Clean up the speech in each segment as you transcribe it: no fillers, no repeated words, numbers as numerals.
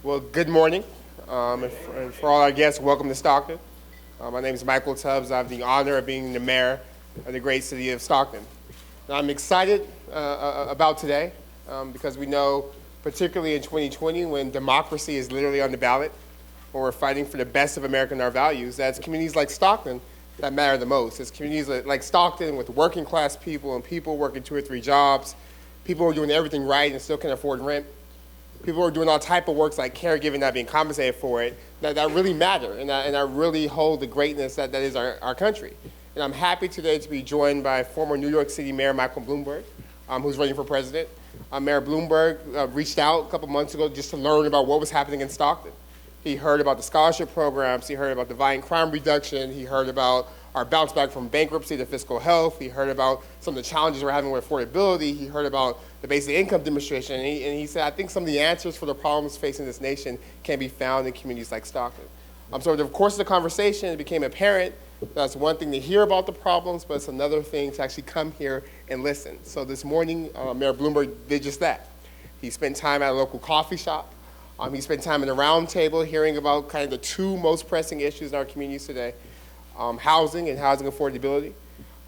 Well, good morning. And for all our guests, welcome to Stockton. My name is Michael Tubbs. I have the honor of being the mayor of the great city of Stockton. Now, I'm excited about today because we know, particularly in 2020, when democracy is literally on the ballot, when we're fighting for the best of America and our values, that's communities like Stockton that matter the most. It's communities like Stockton with working class people and people working 2 or 3 jobs, people who are doing everything right and still can afford rent. People who are doing all type of works like caregiving, not being compensated for it, that really matter, and I really hold the greatness that is our country. And I'm happy today to be joined by former New York City Mayor Michael Bloomberg, who's running for president. Mayor Bloomberg reached out a couple months ago just to learn about what was happening in Stockton. He heard about the scholarship programs, he heard about the violent crime reduction, he heard about our bounce back from bankruptcy to fiscal health, he heard about some of the challenges we're having with affordability, he heard about the basic income demonstration, and he said, I think some of the answers for the problems facing this nation can be found in communities like Stockton. So over the course of the conversation, it became apparent that's one thing to hear about the problems, but it's another thing to actually come here and listen. So this morning, Mayor Bloomberg did just that. He spent time at a local coffee shop. He spent time in a round table hearing about kind of the 2 most pressing issues in our communities today, housing and housing affordability,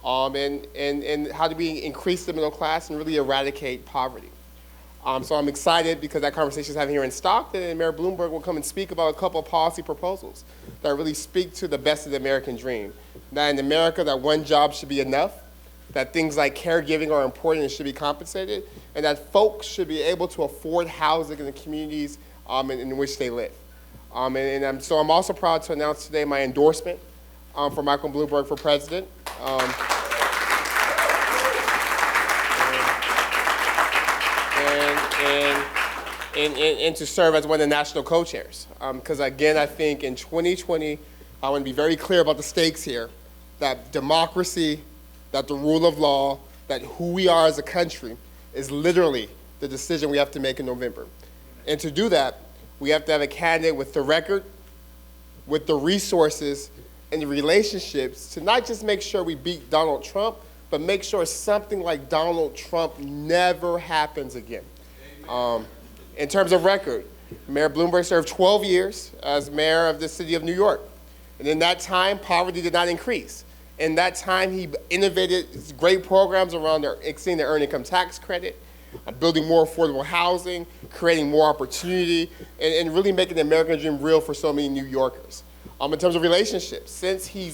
and how do we increase the middle class and really eradicate poverty. So I'm excited because that conversation is having here in Stockton, and Mayor Bloomberg will come and speak about a couple of policy proposals that really speak to the best of the American dream. That in America, that one job should be enough, that things like caregiving are important and should be compensated, and that folks should be able to afford housing in the communities in which they live. So I'm also proud to announce today my endorsement for Michael Bloomberg for president. And to serve as one of the national co-chairs. Because again, I think in 2020, I want to be very clear about the stakes here, that democracy, that the rule of law, that who we are as a country is literally the decision we have to make in November. And to do that, we have to have a candidate with the record, with the resources, and the relationships to not just make sure we beat Donald Trump, but make sure something like Donald Trump never happens again. In terms of record, Mayor Bloomberg served 12 years as mayor of the city of New York. And in that time, poverty did not increase. In that time, he innovated great programs around extending the earned income tax credit, building more affordable housing, creating more opportunity, and really making the American dream real for so many New Yorkers. In terms of relationships, since he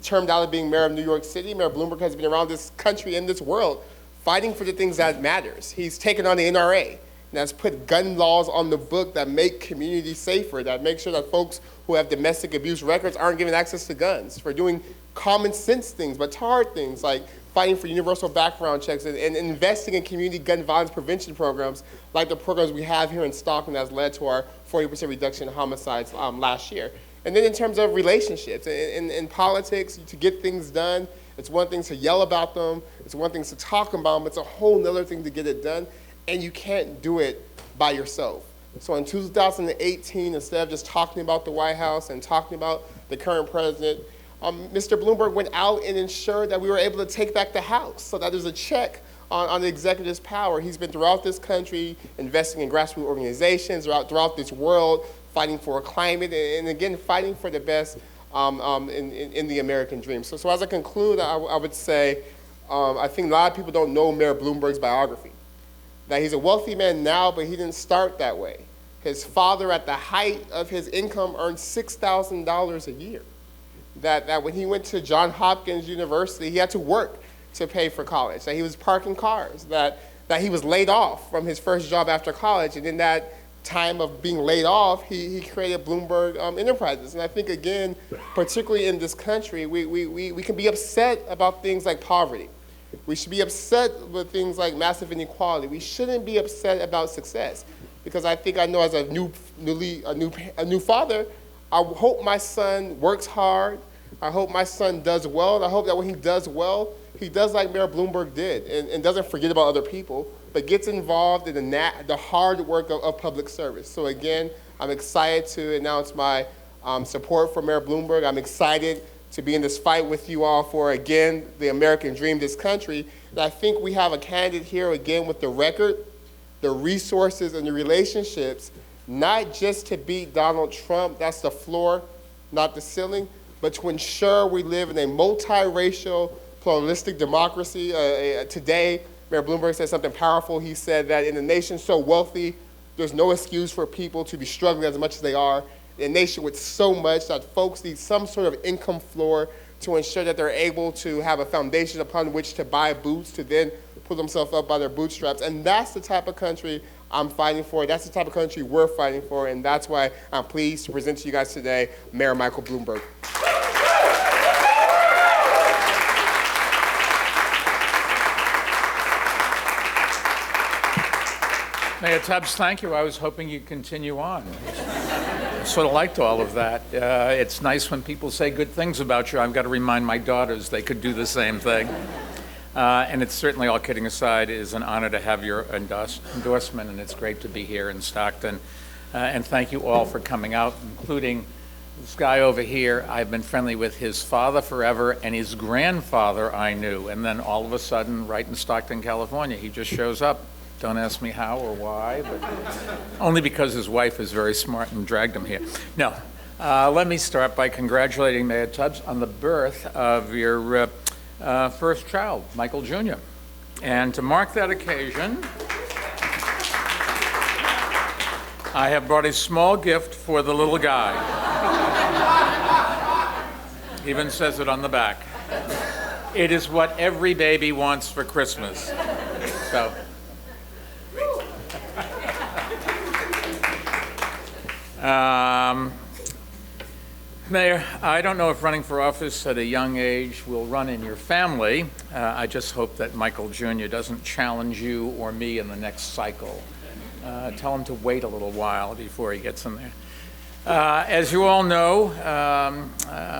termed out of being mayor of New York City, Mayor Bloomberg has been around this country and this world fighting for the things that matters. He's taken on the NRA, and that's put gun laws on the book that make communities safer, that make sure that folks who have domestic abuse records aren't given access to guns, for doing common sense things, but hard things like fighting for universal background checks and investing in community gun violence prevention programs like the programs we have here in Stockton that's led to our 40% reduction in homicides last year. And then in terms of relationships, in politics, to get things done, it's one thing to yell about them, it's one thing to talk about them, it's a whole other thing to get it done, and you can't do it by yourself. So in 2018, instead of just talking about the White House and talking about the current president, Mr. Bloomberg went out and ensured that we were able to take back the House, so that there's a check on the executive's power. He's been throughout this country investing in grassroots organizations, throughout this world, fighting for a climate, and again, fighting for the best in the American dream. So as I conclude, I would say, I think a lot of people don't know Mayor Bloomberg's biography. That he's a wealthy man now, but he didn't start that way. His father, at the height of his income, earned $6,000 a year. That when he went to Johns Hopkins University, he had to work to pay for college. That he was parking cars. That he was laid off from his first job after college, and in that time of being laid off, he created Bloomberg Enterprises. And I think, again, particularly in this country, we can be upset about things like poverty. We should be upset with things like massive inequality. We shouldn't be upset about success, because I know as a new father, I hope my son works hard. I hope my son does well. And I hope that when he does well, he does like Mayor Bloomberg did and doesn't forget about other people, but gets involved in the hard work of public service. So again, I'm excited to announce my support for Mayor Bloomberg. I'm excited to be in this fight with you all for, again, the American dream, this country. And I think we have a candidate here, again, with the record, the resources and the relationships, not just to beat Donald Trump, that's the floor, not the ceiling, but to ensure we live in a multiracial, pluralistic democracy. Today, Mayor Bloomberg said something powerful. He said that in a nation so wealthy, there's no excuse for people to be struggling as much as they are. In a nation with so much that folks need some sort of income floor to ensure that they're able to have a foundation upon which to buy boots, to then pull themselves up by their bootstraps. And that's the type of country I'm fighting for. That's the type of country we're fighting for. And that's why I'm pleased to present to you guys today Mayor Michael Bloomberg. Mayor Tubbs, thank you. I was hoping you'd continue on. I sort of liked all of that. It's nice when people say good things about you. I've got to remind my daughters they could do the same thing. And it's certainly, all kidding aside, is an honor to have your endorsement, and it's great to be here in Stockton. And thank you all for coming out, including this guy over here. I've been friendly with his father forever, and his grandfather I knew. And then all of a sudden, right in Stockton, California, he just shows up. Don't ask me how or why, but only because his wife is very smart and dragged him here. No, let me start by congratulating Mayor Tubbs on the birth of your first child, Michael Jr. And to mark that occasion, I have brought a small gift for the little guy. Even says it on the back. It is what every baby wants for Christmas. So. Mayor, I don't know if running for office at a young age will run in your family. I just hope that Michael Jr. doesn't challenge you or me in the next cycle. Tell him to wait a little while before he gets in there. As you all know,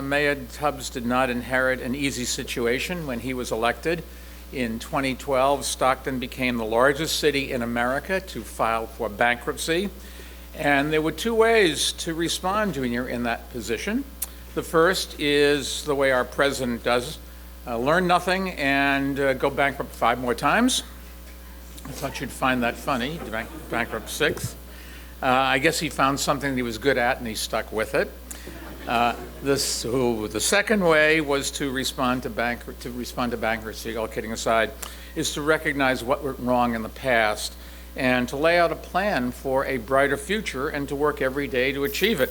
Mayor Tubbs did not inherit an easy situation when he was elected. In 2012, Stockton became the largest city in America to file for bankruptcy. And there were two ways to respond when you're in that position. The first is the way our president does, learn nothing and go bankrupt 5 more times. I thought you'd find that funny, bankrupt 6. I guess he found something that he was good at and he stuck with it. The second way was to respond to bankruptcy, all kidding aside, is to recognize what went wrong in the past and to lay out a plan for a brighter future and to work every day to achieve it.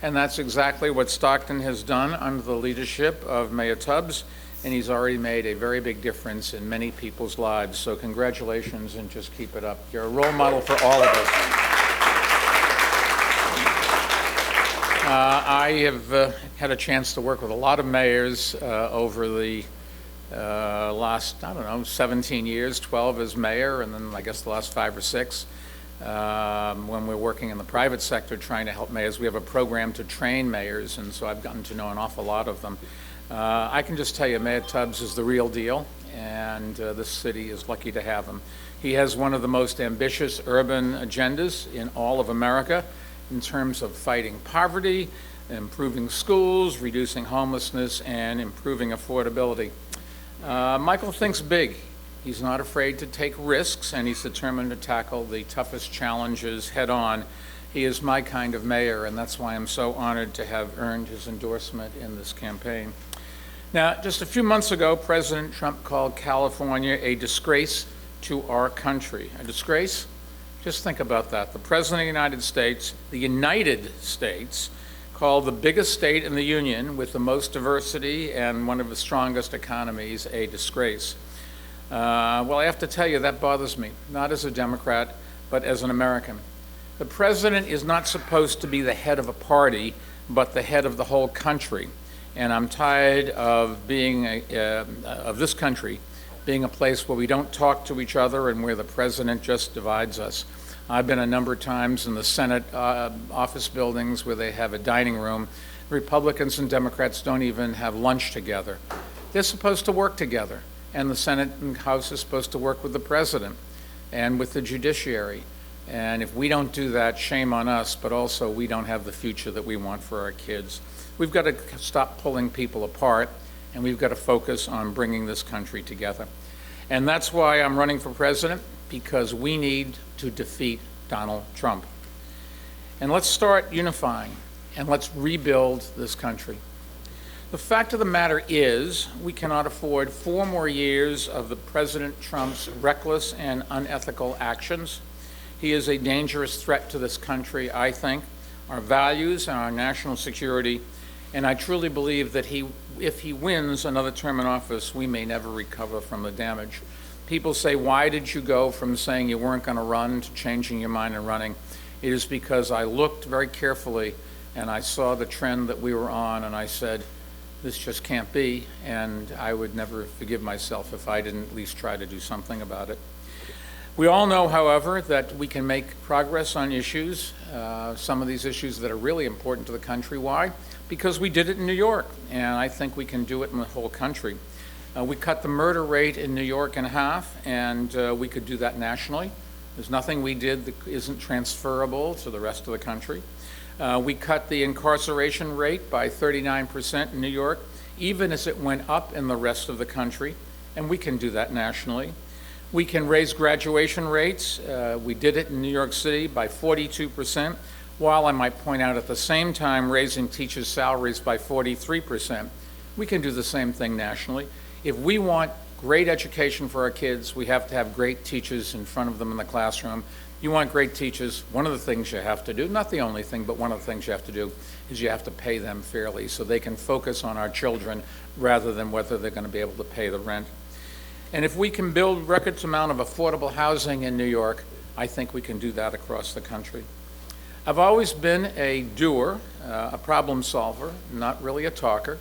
And that's exactly what Stockton has done under the leadership of Mayor Tubbs, and he's already made a very big difference in many people's lives. So congratulations, and just keep it up. You're a role model for all of us. I have had a chance to work with a lot of mayors over the last, 17 years, 12 as mayor, and then I guess the last 5 or 6 when we're working in the private sector trying to help mayors. We have a program to train mayors, and so I've gotten to know an awful lot of them. I can just tell you, Mayor Tubbs is the real deal, and this city is lucky to have him. He has one of the most ambitious urban agendas in all of America in terms of fighting poverty, improving schools, reducing homelessness, and improving affordability. Michael thinks big. He's not afraid to take risks, and he's determined to tackle the toughest challenges head on. He is my kind of mayor, and that's why I'm so honored to have earned his endorsement in this campaign. Now, just a few months ago, President Trump called California a disgrace to our country. A disgrace? Just think about that. The President of the United States, called the biggest state in the Union with the most diversity and one of the strongest economies a disgrace. Well, I have to tell you, that bothers me, not as a Democrat, but as an American. The president is not supposed to be the head of a party, but the head of the whole country. And I'm tired of being of this country being a place where we don't talk to each other and where the president just divides us. I've been a number of times in the Senate office buildings where they have a dining room. Republicans and Democrats don't even have lunch together. They're supposed to work together, and the Senate and House is supposed to work with the president and with the judiciary. And if we don't do that, shame on us, but also we don't have the future that we want for our kids. We've got to stop pulling people apart, and we've got to focus on bringing this country together. And that's why I'm running for president. because we need to defeat Donald Trump. And let's start unifying, and let's rebuild this country. The fact of the matter is, we cannot afford 4 more years of the President Trump's reckless and unethical actions. He is a dangerous threat to this country, I think, our values and our national security, and I truly believe that if he wins another term in office, we may never recover from the damage. People say, why did you go from saying you weren't going to run to changing your mind and running? It is because I looked very carefully and I saw the trend that we were on, and I said, this just can't be, and I would never forgive myself if I didn't at least try to do something about it. We all know, however, that we can make progress on issues, some of these issues that are really important to the country. Why? Because we did it in New York, and I think we can do it in the whole country. We cut the murder rate in New York in half, and we could do that nationally. There's nothing we did that isn't transferable to the rest of the country. We cut the incarceration rate by 39% in New York, even as it went up in the rest of the country, and we can do that nationally. We can raise graduation rates. We did it in New York City by 42%, while I might point out at the same time raising teachers' salaries by 43%. We can do the same thing nationally. If we want great education for our kids, we have to have great teachers in front of them in the classroom. You want great teachers, one of the things you have to do, not the only thing, but one of the things you have to do is you have to pay them fairly so they can focus on our children rather than whether they're going to be able to pay the rent. And if we can build records amount of affordable housing in New York, I think we can do that across the country. I've always been a doer, a problem solver, not really a talker.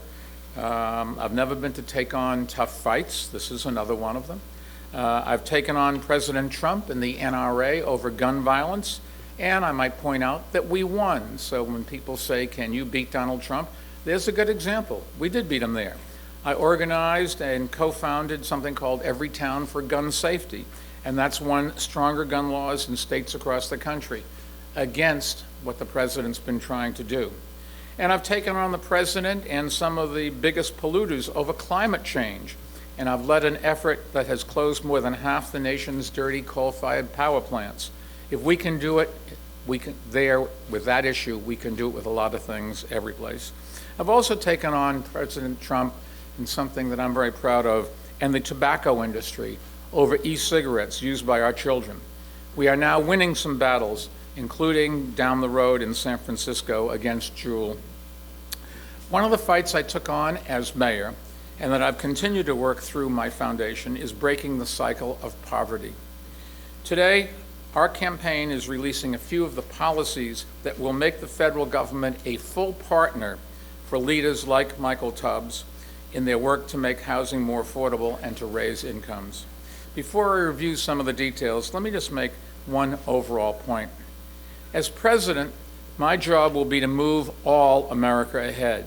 I've never been to take on tough fights. This is another one of them. I've taken on President Trump and the NRA over gun violence, and I might point out that we won. So when people say, can you beat Donald Trump? There's a good example. We did beat him there. I organized and co-founded something called Every Town for Gun Safety, and that's won stronger gun laws in states across the country against what the president's been trying to do. And I've taken on the president and some of the biggest polluters over climate change, and I've led an effort that has closed more than half the nation's dirty coal-fired power plants. If we can do it, with that issue, we can do it with a lot of things every place. I've also taken on President Trump in something that I'm very proud of, and the tobacco industry over e-cigarettes used by our children. We are now winning some battles, including down the road in San Francisco against Juul. One of the fights I took on as mayor, and that I've continued to work through my foundation, is breaking the cycle of poverty. Today, our campaign is releasing a few of the policies that will make the federal government a full partner for leaders like Michael Tubbs in their work to make housing more affordable and to raise incomes. Before I review some of the details, let me just make one overall point. As president, my job will be to move all America ahead,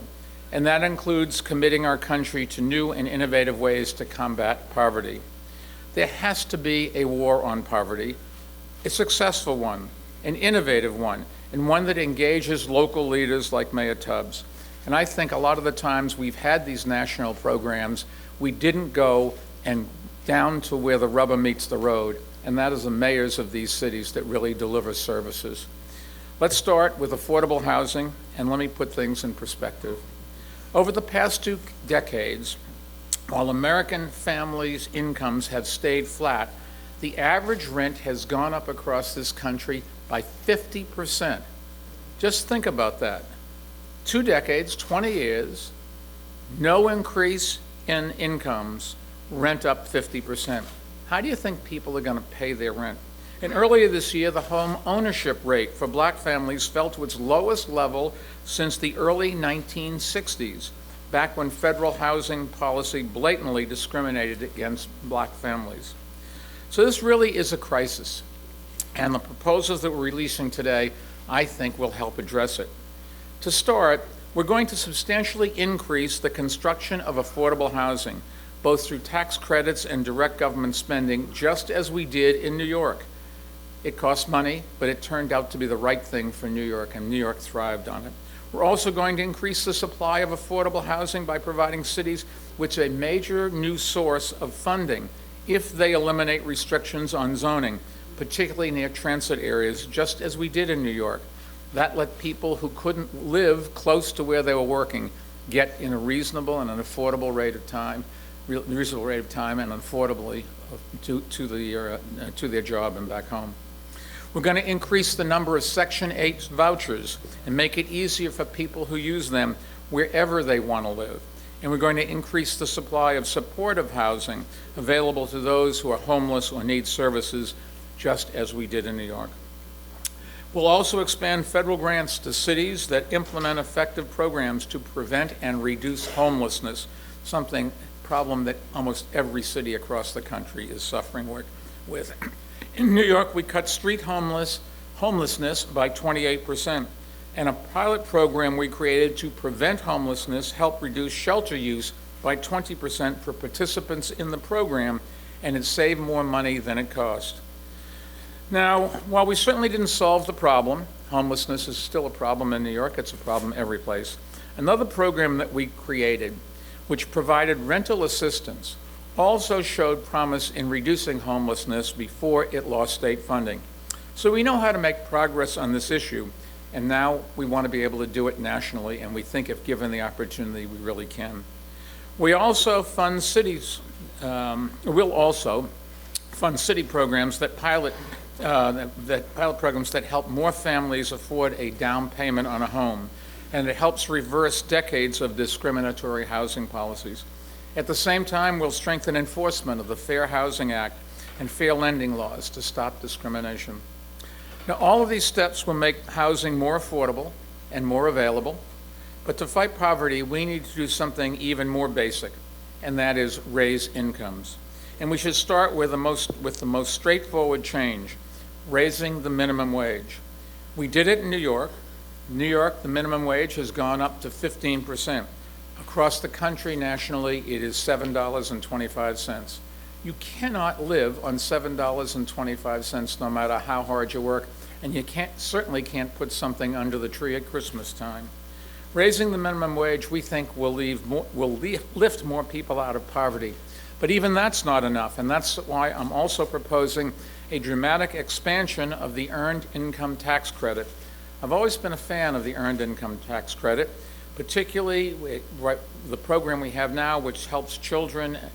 and that includes committing our country to new and innovative ways to combat poverty. There has to be a war on poverty, a successful one, an innovative one, and one that engages local leaders like Mayor Tubbs. And I think a lot of the times we've had these national programs, we didn't go and down to where the rubber meets the road, and that is the mayors of these cities that really deliver services. Let's start with affordable housing, and let me put things in perspective. Over the past 2 decades, while American families' incomes have stayed flat, the average rent has gone up across this country by 50%. Just think about that. 2 decades, 20 years, no increase in incomes, rent up 50%. How do you think people are going to pay their rent? And earlier this year, the home ownership rate for black families fell to its lowest level since the early 1960s, back when federal housing policy blatantly discriminated against black families. So this really is a crisis, and the proposals that we're releasing today, I think, will help address it. To start, we're going to substantially increase the construction of affordable housing, both through tax credits and direct government spending, just as we did in New York. It cost money, but it turned out to be the right thing for New York, and New York thrived on it. We're also going to increase the supply of affordable housing by providing cities with a major new source of funding if they eliminate restrictions on zoning, particularly near transit areas, just as we did in New York. That let people who couldn't live close to where they were working get in a reasonable and an affordable rate of time, and affordably to their job and back home. We're going to increase the number of Section 8 vouchers and make it easier for people who use them wherever they want to live. And we're going to increase the supply of supportive housing available to those who are homeless or need services, just as we did in New York. We'll also expand federal grants to cities that implement effective programs to prevent and reduce homelessness, problem that almost every city across the country is suffering with. In New York, we cut street homelessness by 28%, and a pilot program we created to prevent homelessness helped reduce shelter use by 20% for participants in the program, and it saved more money than it cost. Now, while we certainly didn't solve the problem, homelessness is still a problem in New York, it's a problem every place. Another program that we created, which provided rental assistance, also showed promise in reducing homelessness before it lost state funding. So we know how to make progress on this issue, and now we want to be able to do it nationally, and we think if given the opportunity, we really can. We also fund cities, we'll also fund city programs that pilot programs that help more families afford a down payment on a home, and it helps reverse decades of discriminatory housing policies. At the same time, we'll strengthen enforcement of the Fair Housing Act and fair lending laws to stop discrimination. Now, all of these steps will make housing more affordable and more available, but to fight poverty, we need to do something even more basic, and that is raise incomes. And we should start with the most straightforward change, raising the minimum wage. We did it in New York. In New York, the minimum wage has gone up to 15%. Across the country, nationally, it is $7.25. You cannot live on $7.25 no matter how hard you work, and you certainly can't put something under the tree at Christmas time. Raising the minimum wage, we think, will lift more people out of poverty. But even that's not enough, and that's why I'm also proposing a dramatic expansion of the Earned Income Tax Credit. I've always been a fan of the Earned Income Tax Credit, particularly the program we have now, which helps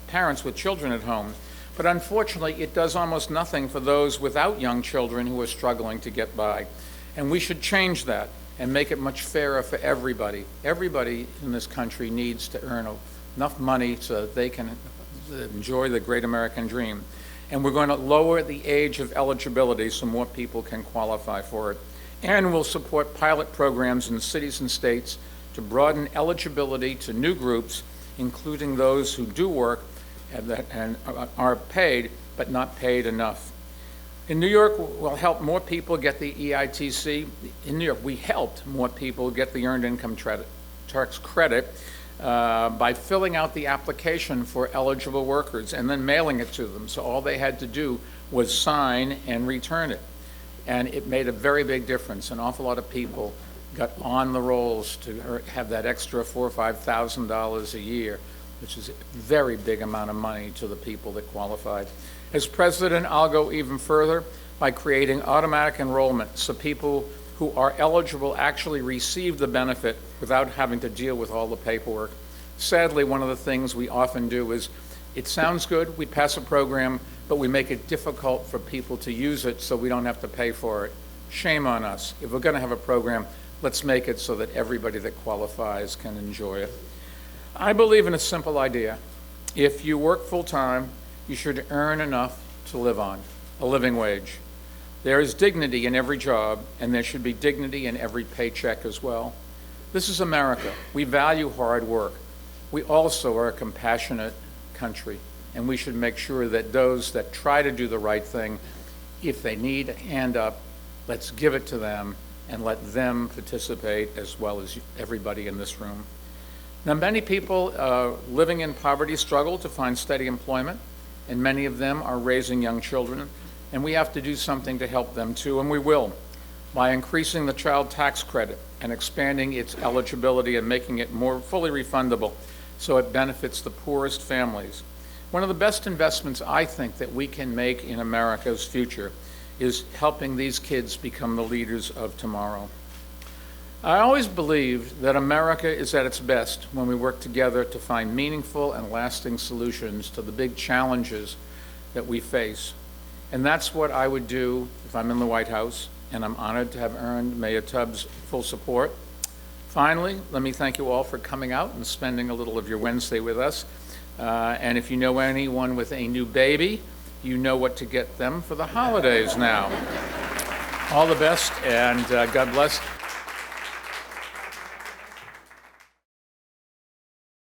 parents with children at home. But unfortunately, it does almost nothing for those without young children who are struggling to get by. And we should change that and make it much fairer for everybody. Everybody in this country needs to earn enough money so that they can enjoy the great American dream. And we're going to lower the age of eligibility so more people can qualify for it. And we'll support pilot programs in cities and states to broaden eligibility to new groups, including those who do work and are paid, but not paid enough. In New York, we'll help more people get the EITC. In New York, we helped more people get the Earned Income Tax Credit by filling out the application for eligible workers and then mailing it to them. So all they had to do was sign and return it. And it made a very big difference. An awful lot of people got on the rolls to have that extra $4,000 or $5,000 a year, which is a very big amount of money to the people that qualified. As president, I'll go even further by creating automatic enrollment so people who are eligible actually receive the benefit without having to deal with all the paperwork. Sadly, one of the things we often do is, it sounds good, we pass a program, but we make it difficult for people to use it so we don't have to pay for it. Shame on us. If we're going to have a program, let's make it so that everybody that qualifies can enjoy it. I believe in a simple idea. If you work full-time, you should earn enough to live on, a living wage. There is dignity in every job, and there should be dignity in every paycheck as well. This is America. We value hard work. We also are a compassionate country, and we should make sure that those that try to do the right thing, if they need a hand up, let's give it to them and let them participate as well as everybody in this room. Now, many people living in poverty struggle to find steady employment, and many of them are raising young children, and we have to do something to help them too, and we will, by increasing the child tax credit and expanding its eligibility and making it more fully refundable so it benefits the poorest families. One of the best investments I think that we can make in America's future is helping these kids become the leaders of tomorrow. I always believed that America is at its best when we work together to find meaningful and lasting solutions to the big challenges that we face. And that's what I would do if I'm in the White House, and I'm honored to have earned Mayor Tubbs' full support. Finally, let me thank you all for coming out and spending a little of your Wednesday with us. And if you know anyone with a new baby, you know what to get them for the holidays now. All the best, and God bless.